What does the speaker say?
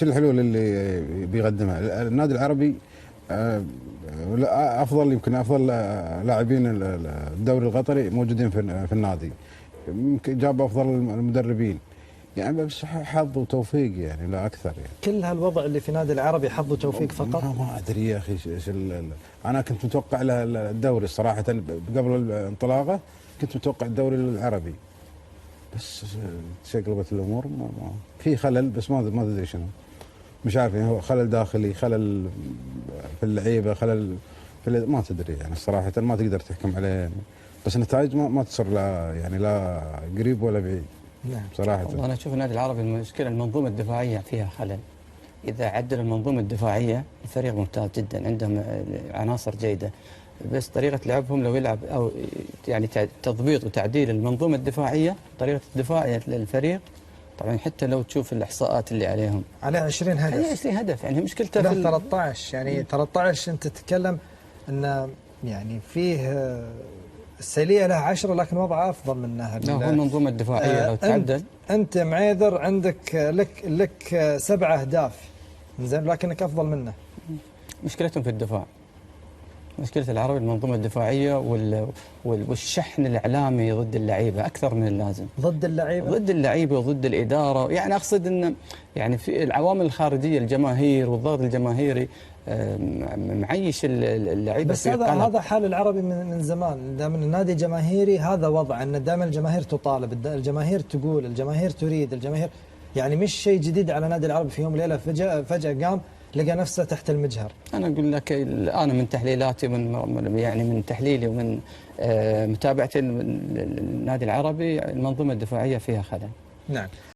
شو الحلول اللي بيقدمها النادي العربي؟ افضل، يمكن افضل لاعبين الدوري القطري موجودين في النادي، يمكن جاب افضل المدربين، يعني بس حظ وتوفيق يعني لا اكثر يعني. كل هالوضع اللي في نادي العربي حظ وتوفيق فقط؟ ما ادري يا اخي انا كنت متوقع له الدوري صراحه، قبل انطلاقه كنت متوقع الدوري العربي، بس شقلبت الامور، في خلل، بس ما ادري شنو، مش عارف يعني، هو خلل داخلي، خلل في اللعيبه، خلل ما تدري يعني صراحه، ما تقدر تحكم عليه يعني. بس النتائج ما تصير لا يعني لا قريب ولا بعيد. نعم صراحه والله انا اشوف النادي العربي المشكله المنظومه الدفاعيه فيها خلل. اذا عدل المنظومه الدفاعيه الفريق ممتاز جدا، عندهم عناصر جيده، بس طريقه لعبهم لو يلعب او يعني تضبيط وتعديل المنظومه الدفاعيه، طريقه الدفاع للفريق. طبعا حتى لو تشوف الاحصاءات اللي عليهم، عليه 20 هدف. عليه 20 هدف، يعني مشكلته له في 13، يعني 13 انت تتكلم ان يعني فيه السيليه له 10 لكن وضعه افضل منها. لا، هو المنظومه الدفاعيه لو تعدل. انت معيذر عندك لك 7 اهداف زين، لكنك افضل منه. مشكلتهم في الدفاع. مشكلة العربي المنظومة الدفاعية والشحن الإعلامي ضد اللعيبة أكثر من اللازم. ضد اللعيبة؟ ضد اللعيبة وضد الإدارة، يعني أقصد أن يعني في العوامل الخارجية، الجماهير والضغط الجماهيري معيش اللعيبة. بس هذا حال العربي من زمان، دائما النادي جماهيري، هذا وضع ان دائما الجماهير تطالب، الجماهير تقول، الجماهير تريد، الجماهير يعني مش شيء جديد على نادي العربي في يوم وليلة فجأة قام لقى نفسه تحت المجهر. أنا أقول لك أنا من تحليلاتي من تحليلي ومن متابعتي النادي العربي، المنظومة الدفاعية فيها خلل. نعم.